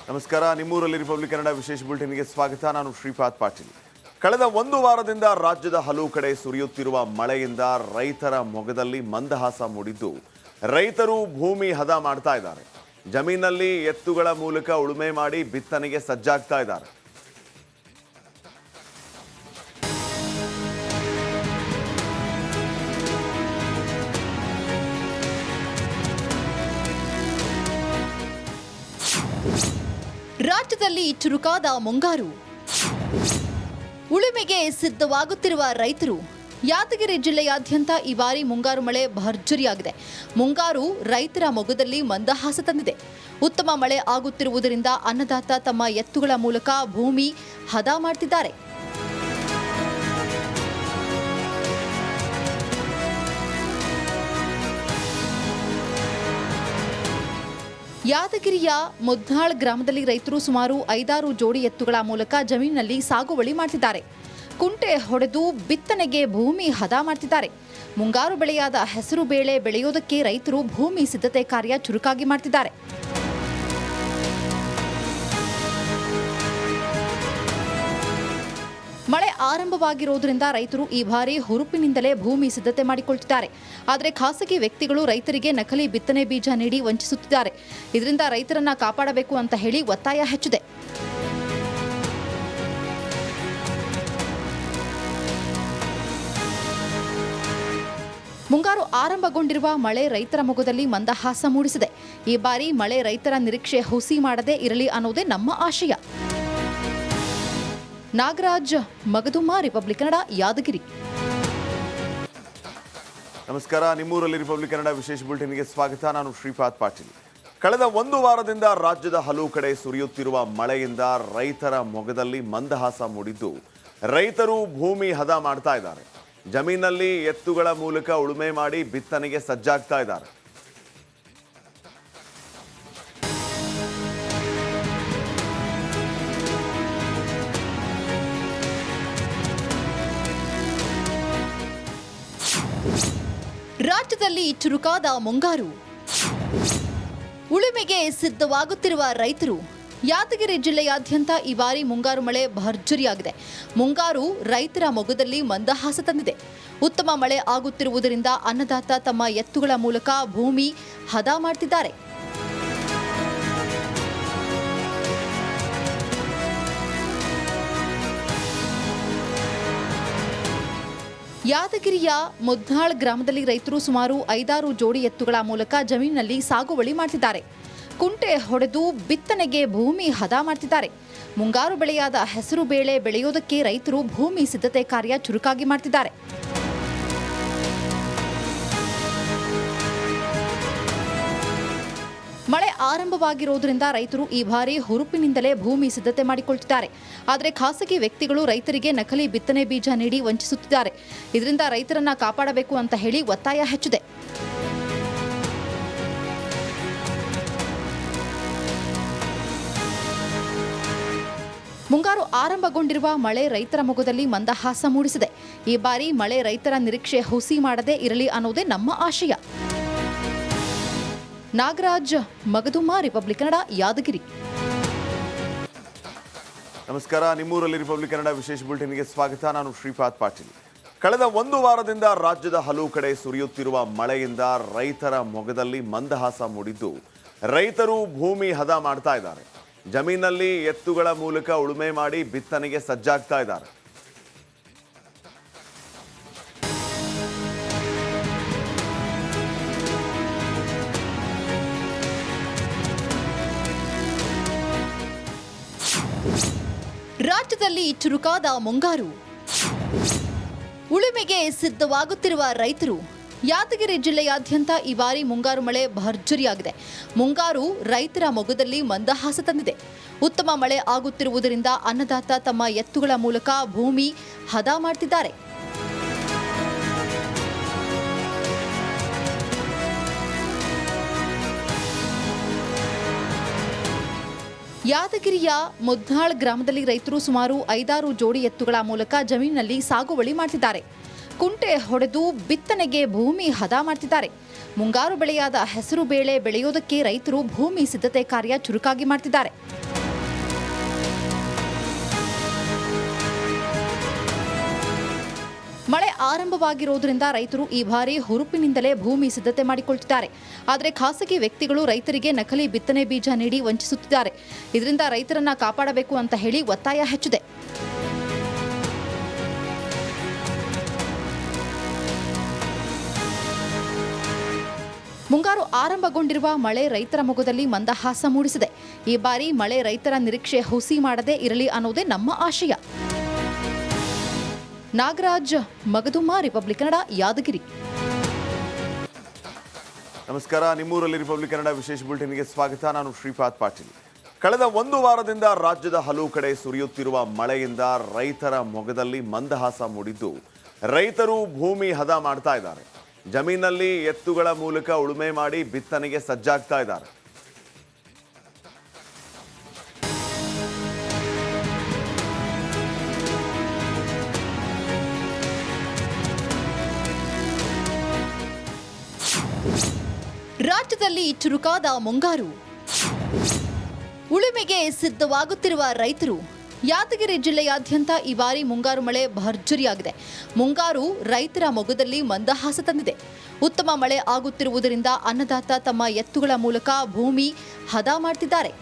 ನಮಸ್ಕಾರ. ನಿಮ್ಮೂರಲ್ಲಿ ರಿಪಬ್ಲಿಕ್ ಕನ್ನಡ ವಿಶೇಷ ಬುಲೆಟಿನ್ಗೆ ಸ್ವಾಗತ. ನಾನು ಶ್ರೀಪಾದ್ ಪಾಟೀಲ್. ಕಳೆದ ಒಂದು ವಾರದಿಂದ ರಾಜ್ಯದ ಹಲವು ಕಡೆ ಸುರಿಯುತ್ತಿರುವ ಮಳೆಯಿಂದ ರೈತರ ಮೊಗದಲ್ಲಿ ಮಂದಹಾಸ ಮೂಡಿದ್ದು, ರೈತರು ಭೂಮಿ ಹದ ಮಾಡ್ತಾ ಇದ್ದಾರೆ. ಜಮೀನಲ್ಲಿ ಎತ್ತುಗಳ ಮೂಲಕ ಉಳುಮೆ ಮಾಡಿ ಬಿತ್ತನೆಗೆ ಸಜ್ಜಾಗ್ತಾ ಇದ್ದಾರೆ. ರಾಜ್ಯದಲ್ಲಿ ಚುರುಕಾದ ಮುಂಗಾರು, ಉಳುಮೆಗೆ ಸಿದ್ಧವಾಗುತ್ತಿರುವ ರೈತರು. ಯಾದಗಿರಿ ಜಿಲ್ಲೆಯಾದ್ಯಂತ ಈ ಬಾರಿ ಮುಂಗಾರು ಮಳೆ ಭರ್ಜರಿಯಾಗಿದೆ. ಮುಂಗಾರು ರೈತರ ಮೊಗದಲ್ಲಿ ಮಂದಹಾಸ ತಂದಿದೆ. ಉತ್ತಮ ಮಳೆ ಆಗುತ್ತಿರುವುದರಿಂದ ಅನ್ನದಾತ ತಮ್ಮ ಎತ್ತುಗಳ ಮೂಲಕ ಭೂಮಿ ಹದ ಮಾಡ್ತಿದ್ದಾರೆ. ಯಾದಗಿರಿಯ ಮುದ್ನಾಳ್ ಗ್ರಾಮದಲ್ಲಿ ರೈತರು ಸುಮಾರು 5-6 ಜೋಡಿ ಎತ್ತುಗಳ ಮೂಲಕ ಜಮೀನಿನಲ್ಲಿ ಸಾಗುವಳಿ ಮಾಡ್ತಿದ್ದಾರೆ. ಕುಂಟೆ ಹೊಡೆದು ಬಿತ್ತನೆಗೆ ಭೂಮಿ ಹದ ಮಾಡ್ತಿದ್ದಾರೆ. ಮುಂಗಾರು ಬೆಳೆಯಾದ ಹೆಸರು ಬೇಳೆ ಬೆಳೆಯೋದಕ್ಕೆ ರೈತರು ಭೂಮಿ ಸಿದ್ಧತೆ ಕಾರ್ಯ ಚುರುಕಾಗಿ ಮಾಡ್ತಿದ್ದಾರೆ. ಮಳೆ ಆರಂಭವಾಗಿರುವುದರಿಂದ ರೈತರು ಈ ಬಾರಿ ಹುರುಪಿನಿಂದಲೇ ಭೂಮಿ ಸಿದ್ಧತೆ ಮಾಡಿಕೊಳ್ತಿದ್ದಾರೆ. ಆದರೆ ಖಾಸಗಿ ವ್ಯಕ್ತಿಗಳು ರೈತರಿಗೆ ನಕಲಿ ಬಿತ್ತನೆ ಬೀಜ ನೀಡಿ ವಂಚಿಸುತ್ತಿದ್ದಾರೆ. ಇದರಿಂದ ರೈತರನ್ನ ಕಾಪಾಡಬೇಕು ಅಂತ ಹೇಳಿ ಒತ್ತಾಯ ಹೆಚ್ಚಿದೆ. ಮುಂಗಾರು ಆರಂಭಗೊಂಡಿರುವ ಮಳೆ ರೈತರ ಮೊಗದಲ್ಲಿ ಮಂದಹಾಸ ಮೂಡಿಸಿದೆ. ಈ ಬಾರಿ ಮಳೆ ರೈತರ ನಿರೀಕ್ಷೆ ಹುಸಿ ಮಾಡದೇ ಇರಲಿ ಅನ್ನೋದೇ ನಮ್ಮ ಆಶಯ. ನಾಗರಾಜ್, ಮಗದುಮ್ಮ, ರಿಪಬ್ಲಿಕ್ ಕನ್ನಡ, ಯಾದಗಿರಿ. ನಮಸ್ಕಾರ. ನಿಮ್ಮೂರಲ್ಲಿ ರಿಪಬ್ಲಿಕ್ ಕನ್ನಡ ವಿಶೇಷ ಬುಲೆಟಿನ್ಗೆ ಸ್ವಾಗತ. ನಾನು ಶ್ರೀಪಾದ್ ಪಾಟೀಲ್. ಕಳೆದ ಒಂದು ವಾರದಿಂದ ರಾಜ್ಯದ ಹಲವು ಕಡೆ ಸುರಿಯುತ್ತಿರುವ ಮಳೆಯಿಂದ ರೈತರ ಮೊಗದಲ್ಲಿ ಮಂದಹಾಸ ಮೂಡಿದ್ದು, ರೈತರು ಭೂಮಿ ಹದ ಮಾಡ್ತಾ ಇದ್ದಾರೆ. ಜಮೀನಲ್ಲಿ ಎತ್ತುಗಳ ಮೂಲಕ ಉಳುಮೆ ಮಾಡಿ ಬಿತ್ತನೆಗೆ ಸಜ್ಜಾಗ್ತಾ ಇದ್ದಾರೆ. ರಾಜ್ಯದಲ್ಲಿ ಚುರುಕಾದ ಮುಂಗಾರು, ಉಳುಮೆಗೆ ಸಿದ್ಧವಾಗುತ್ತಿರುವ ರೈತರು. ಯಾದಗಿರಿ ಜಿಲ್ಲೆಯಾದ್ಯಂತ ಈ ಬಾರಿ ಮುಂಗಾರು ಮಳೆ ಭರ್ಜರಿಯಾಗಿದೆ. ಮುಂಗಾರು ರೈತರ ಮೊಗದಲ್ಲಿ ಮಂದಹಾಸ ತಂದಿದೆ. ಉತ್ತಮ ಮಳೆ ಆಗುತ್ತಿರುವುದರಿಂದ ಅನ್ನದಾತ ತಮ್ಮ ಎತ್ತುಗಳ ಮೂಲಕ ಭೂಮಿ ಹದ ಮಾಡ್ತಿದ್ದಾರೆ. ಯಾದಗಿರಿಯ ಮುದ್ನಾಳ್ ಗ್ರಾಮದಲ್ಲಿ ರೈತರು ಸುಮಾರು 5-6 ಜೋಡಿ ಎತ್ತುಗಳ ಮೂಲಕ ಜಮೀನಿನಲ್ಲಿ ಸಾಗುವಳಿ ಮಾಡ್ತಿದ್ದಾರೆ. ಕುಂಟೆ ಹೊಡೆದು ಬಿತ್ತನೆಗೆ ಭೂಮಿ ಹದ ಮಾಡ್ತಿದ್ದಾರೆ. ಮುಂಗಾರು ಬೆಳೆಯಾದ ಹೆಸರು ಬೇಳೆ ಬೆಳೆಯೋದಕ್ಕೆ ರೈತರು ಭೂಮಿ ಸಿದ್ಧತೆ ಕಾರ್ಯ ಚುರುಕಾಗಿ ಮಾಡ್ತಿದ್ದಾರೆ. ಮಳೆ ಆರಂಭವಾಗಿರುವುದರಿಂದ ರೈತರು ಈ ಬಾರಿ ಹುರುಪಿನಿಂದಲೇ ಭೂಮಿ ಸಿದ್ಧತೆ ಮಾಡಿಕೊಳ್ತಿದ್ದಾರೆ. ಆದರೆ ಖಾಸಗಿ ವ್ಯಕ್ತಿಗಳು ರೈತರಿಗೆ ನಕಲಿ ಬಿತ್ತನೆ ಬೀಜ ನೀಡಿ ವಂಚಿಸುತ್ತಿದ್ದಾರೆ. ಇದರಿಂದ ರೈತರನ್ನ ಕಾಪಾಡಬೇಕು ಅಂತ ಹೇಳಿ ಒತ್ತಾಯ ಹೆಚ್ಚಿದೆ. ಮುಂಗಾರು ಆರಂಭಗೊಂಡಿರುವ ಮಳೆ ರೈತರ ಮೊಗದಲ್ಲಿ ಮಂದಹಾಸ ಮೂಡಿಸಿದೆ. ಈ ಬಾರಿ ಮಳೆ ರೈತರ ನಿರೀಕ್ಷೆ ಹುಸಿ ಮಾಡದೇ ಇರಲಿ ಅನ್ನೋದೇ ನಮ್ಮ ಆಶಯ. ನಾಗರಾಜ್, ಮಗದುಮ್ಮ, ರಿಪಬ್ಲಿಕ್ ಕನ್ನಡ, ಯಾದಗಿರಿ. ನಮಸ್ಕಾರ. ನಿಮ್ಮೂರಲ್ಲಿ ರಿಪಬ್ಲಿಕ್ ಕನ್ನಡ ವಿಶೇಷ ಬುಲೆಟಿನ್ಗೆ ಸ್ವಾಗತ. ನಾನು ಶ್ರೀಪಾದ್ ಪಾಟೀಲ್. ಕಳೆದ ಒಂದು ವಾರದಿಂದ ರಾಜ್ಯದ ಹಲವು ಕಡೆ ಸುರಿಯುತ್ತಿರುವ ಮಳೆಯಿಂದ ರೈತರ ಮೊಗದಲ್ಲಿ ಮಂದಹಾಸ ಮೂಡಿದ್ದು, ರೈತರು ಭೂಮಿ ಹದ ಮಾಡ್ತಾ ಇದ್ದಾರೆ. ಜಮೀನಲ್ಲಿ ಎತ್ತುಗಳ ಮೂಲಕ ಉಳುಮೆ ಮಾಡಿ ಬಿತ್ತನೆಗೆ ಸಜ್ಜಾಗ್ತಾ ಇದ್ದಾರೆ. ರಾಜ್ಯದಲ್ಲಿ ಚುರುಕಾದ ಮುಂಗಾರು, ಉಳುಮೆಗೆ ಸಿದ್ಧವಾಗುತ್ತಿರುವ ರೈತರು. ಯಾದಗಿರಿ ಜಿಲ್ಲೆಯಾದ್ಯಂತ ಈ ಬಾರಿ ಮುಂಗಾರು ಮಳೆ ಭರ್ಜರಿಯಾಗಿದೆ. ಮುಂಗಾರು ರೈತರ ಮೊಗದಲ್ಲಿ ಮಂದಹಾಸ ತಂದಿದೆ. ಉತ್ತಮ ಮಳೆ ಆಗುತ್ತಿರುವುದರಿಂದ ಅನ್ನದಾತ ತಮ್ಮ ಎತ್ತುಗಳ ಮೂಲಕ ಭೂಮಿ ಹದ ಮಾಡ್ತಿದ್ದಾರೆ. ಯಾದಗಿರಿಯ ಮುದ್ನಾಳ್ ಗ್ರಾಮದಲ್ಲಿ ರೈತರು ಸುಮಾರು 5-6 ಜೋಡಿ ಎತ್ತುಗಳ ಮೂಲಕ ಜಮೀನಿನಲ್ಲಿ ಸಾಗುವಳಿ ಮಾಡ್ತಿದ್ದಾರೆ. ಕುಂಟೆ ಹೊಡೆದು ಬಿತ್ತನೆಗೆ ಭೂಮಿ ಹದ ಮಾಡ್ತಿದ್ದಾರೆ. ಮುಂಗಾರು ಬೆಳೆಯಾದ ಹೆಸರು ಬೇಳೆ ಬೆಳೆಯೋದಕ್ಕೆ ರೈತರು ಭೂಮಿ ಸಿದ್ಧತೆ ಕಾರ್ಯ ಚುರುಕಾಗಿ ಮಾಡ್ತಿದ್ದಾರೆ. ಮಳೆ ಆರಂಭವಾಗಿರುವುದರಿಂದ ರೈತರು ಈ ಬಾರಿ ಹುರುಪಿನಿಂದಲೇ ಭೂಮಿ ಸಿದ್ಧತೆ ಮಾಡಿಕೊಳ್ತಿದ್ದಾರೆ. ಆದರೆ ಖಾಸಗಿ ವ್ಯಕ್ತಿಗಳು ರೈತರಿಗೆ ನಕಲಿ ಬಿತ್ತನೆ ಬೀಜ ನೀಡಿ ವಂಚಿಸುತ್ತಿದ್ದಾರೆ. ಇದರಿಂದ ರೈತರನ್ನ ಕಾಪಾಡಬೇಕು ಅಂತ ಹೇಳಿ ಒತ್ತಾಯ ಹೆಚ್ಚಿದೆ. ಮುಂಗಾರು ಆರಂಭಗೊಂಡಿರುವ ಮಳೆ ರೈತರ ಮೊಗದಲ್ಲಿ ಮಂದಹಾಸ ಮೂಡಿಸಿದೆ. ಈ ಬಾರಿ ಮಳೆ ರೈತರ ನಿರೀಕ್ಷೆ ಹುಸಿ ಮಾಡದೇ ಇರಲಿ ಅನ್ನೋದೇ ನಮ್ಮ ಆಶಯ. ನಾಗರಾಜ್, ಮಗದುಮ್ಮ, ರಿಪಬ್ಲಿಕ್ ಕನ್ನಡ, ಯಾದಗಿರಿ. ನಮಸ್ಕಾರ. ನಿಮ್ಮೂರಲ್ಲಿ ರಿಪಬ್ಲಿಕ್ ಕನ್ನಡ ವಿಶೇಷ ಬುಲೆಟಿನ್ಗೆ ಸ್ವಾಗತ. ನಾನು ಶ್ರೀಪಾದ್ ಪಾಟೀಲ್. ಕಳೆದ ಒಂದು ವಾರದಿಂದ ರಾಜ್ಯದ ಹಲವು ಕಡೆ ಸುರಿಯುತ್ತಿರುವ ಮಳೆಯಿಂದ ರೈತರ ಮೊಗದಲ್ಲಿ ಮಂದಹಾಸ ಮೂಡಿದ್ದು, ರೈತರು ಭೂಮಿ ಹದ ಮಾಡ್ತಾ ಇದ್ದಾರೆ. ಜಮೀನಲ್ಲಿ ಎತ್ತುಗಳ ಮೂಲಕ ಉಳುಮೆ ಮಾಡಿ ಬಿತ್ತನೆಗೆ ಸಜ್ಜಾಗ್ತಾ ಇದ್ದಾರೆ. ರಾಜ್ಯದಲ್ಲಿ ಚುರುಕಾದ ಮುಂಗಾರು, ಉಳುಮೆಗೆ ಸಿದ್ಧವಾಗುತ್ತಿರುವ ರೈತರು. ಯಾದಗಿರಿ ಜಿಲ್ಲೆಯಾದ್ಯಂತ ಈ ಬಾರಿ ಮುಂಗಾರು ಮಳೆ ಭರ್ಜರಿಯಾಗಿದೆ. ಮುಂಗಾರು ರೈತರ ಮೊಗದಲ್ಲಿ ಮಂದಹಾಸ ತಂದಿದೆ. ಉತ್ತಮ ಮಳೆ ಆಗುತ್ತಿರುವುದರಿಂದ ಅನ್ನದಾತ ತಮ್ಮ ಎತ್ತುಗಳ ಮೂಲಕ ಭೂಮಿ ಹದ ಮಾಡ್ತಿದ್ದಾರೆ.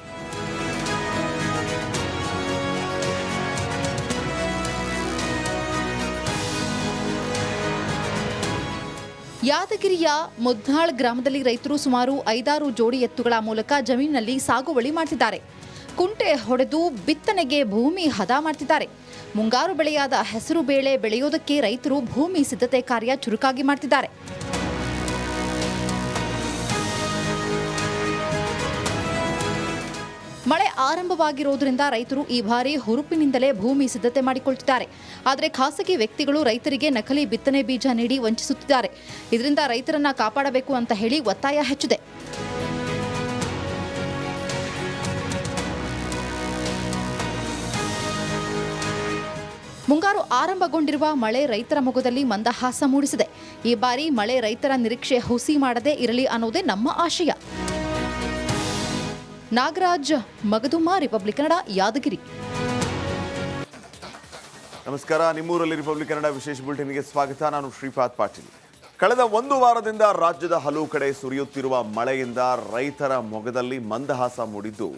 ಯಾದಗಿರಿಯ ಮುದ್ನಾಳ್ ಗ್ರಾಮದಲ್ಲಿ ರೈತರು ಸುಮಾರು 5-6 ಜೋಡಿ ಎತ್ತುಗಳ ಮೂಲಕ ಜಮೀನಿನಲ್ಲಿ ಸಾಗುವಳಿ ಮಾಡ್ತಿದ್ದಾರೆ. ಕುಂಟೆ ಹೊಡೆದು ಬಿತ್ತನೆಗೆ ಭೂಮಿ ಹದ ಮಾಡ್ತಿದ್ದಾರೆ. ಮುಂಗಾರು ಬೆಳೆಯಾದ ಹೆಸರು ಬೇಳೆ ಬೆಳೆಯೋದಕ್ಕೆ ರೈತರು ಭೂಮಿ ಸಿದ್ಧತೆ ಕಾರ್ಯ ಚುರುಕಾಗಿ ಮಾಡ್ತಿದ್ದಾರೆ. ಮಳೆ ಆರಂಭವಾಗಿರುವುದರಿಂದ ರೈತರು ಈ ಬಾರಿ ಹುರುಪಿನಿಂದಲೇ ಭೂಮಿ ಸಿದ್ಧತೆ ಮಾಡಿಕೊಳ್ತಿದ್ದಾರೆ. ಆದರೆ ಖಾಸಗಿ ವ್ಯಕ್ತಿಗಳು ರೈತರಿಗೆ ನಕಲಿ ಬಿತ್ತನೆ ಬೀಜ ನೀಡಿ ವಂಚಿಸುತ್ತಿದ್ದಾರೆ. ಇದರಿಂದ ರೈತರನ್ನ ಕಾಪಾಡಬೇಕು ಅಂತ ಹೇಳಿ ಒತ್ತಾಯ ಹೆಚ್ಚಿದೆ. ಮುಂಗಾರು ಆರಂಭಗೊಂಡಿರುವ ಮಳೆ ರೈತರ ಮೊಗದಲ್ಲಿ ಮಂದಹಾಸ ಮೂಡಿಸಿದೆ. ಈ ಬಾರಿ ಮಳೆ ರೈತರ ನಿರೀಕ್ಷೆ ಹುಸಿ ಮಾಡದೇ ಇರಲಿ ಅನ್ನೋದೇ ನಮ್ಮ ಆಶಯ. ನಾಗರಾಜ್, ಮಗದುಮ್ಮ, ರಿಪಬ್ಲಿಕ್ ಕನ್ನಡ, ಯಾದಗಿರಿ. ನಮಸ್ಕಾರ. ನಿಮ್ಮೂರಲ್ಲಿ ರಿಪಬ್ಲಿಕ್ ಕನ್ನಡ ವಿಶೇಷ ಬುಲೆಟಿನ್ಗೆ ಸ್ವಾಗತ. ನಾನು ಶ್ರೀಪಾದ್ ಪಾಟೀಲ್. ಕಳೆದ ಒಂದು ವಾರದಿಂದ ರಾಜ್ಯದ ಹಲವು ಕಡೆ ಸುರಿಯುತ್ತಿರುವ ಮಳೆಯಿಂದ ರೈತರ ಮೊಗದಲ್ಲಿ ಮಂದಹಾಸ ಮೂಡಿದ್ದು,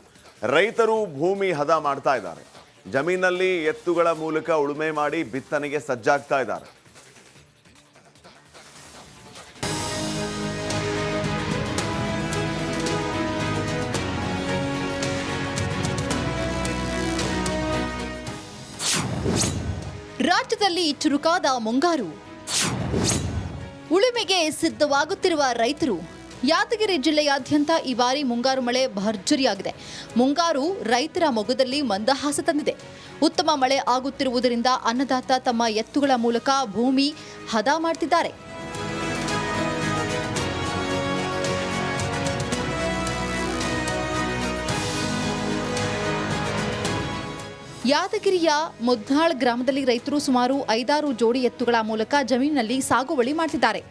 ರೈತರು ಭೂಮಿ ಹದ ಮಾಡ್ತಾ ಇದ್ದಾರೆ. ಜಮೀನಲ್ಲಿ ಎತ್ತುಗಳ ಮೂಲಕ ಉಳುಮೆ ಮಾಡಿ ಬಿತ್ತನೆಗೆ ಸಜ್ಜಾಗ್ತಾ ಇದ್ದಾರೆ. ರಾಜ್ಯದಲ್ಲಿ ಚುರುಕಾದ ಮುಂಗಾರು, ಉಳುಮೆಗೆ ಸಿದ್ಧವಾಗುತ್ತಿರುವ ರೈತರು. ಯಾದಗಿರಿ ಜಿಲ್ಲೆಯಾದ್ಯಂತ ಈ ಬಾರಿ ಮುಂಗಾರು ಮಳೆ ಭರ್ಜರಿಯಾಗಿದೆ. ಮುಂಗಾರು ರೈತರ ಮೊಗದಲ್ಲಿ ಮಂದಹಾಸ ತಂದಿದೆ. ಉತ್ತಮ ಮಳೆ ಆಗುತ್ತಿರುವುದರಿಂದ ಅನ್ನದಾತ ತಮ್ಮ ಎತ್ತುಗಳ ಮೂಲಕ ಭೂಮಿ ಹದ ಮಾಡ್ತಿದ್ದಾರೆ. ಯಾದಗಿರಿಯ ಮುದ್ನಾಳ್ ಗ್ರಾಮದಲ್ಲಿ ರೈತರು ಸುಮಾರು 5-6 ಜೋಡಿ ಎತ್ತುಗಳ ಮೂಲಕ ಜಮೀನಿನಲ್ಲಿ ಸಾಗುವಳಿ ಮಾಡ್ತಿದ್ದಾರೆ.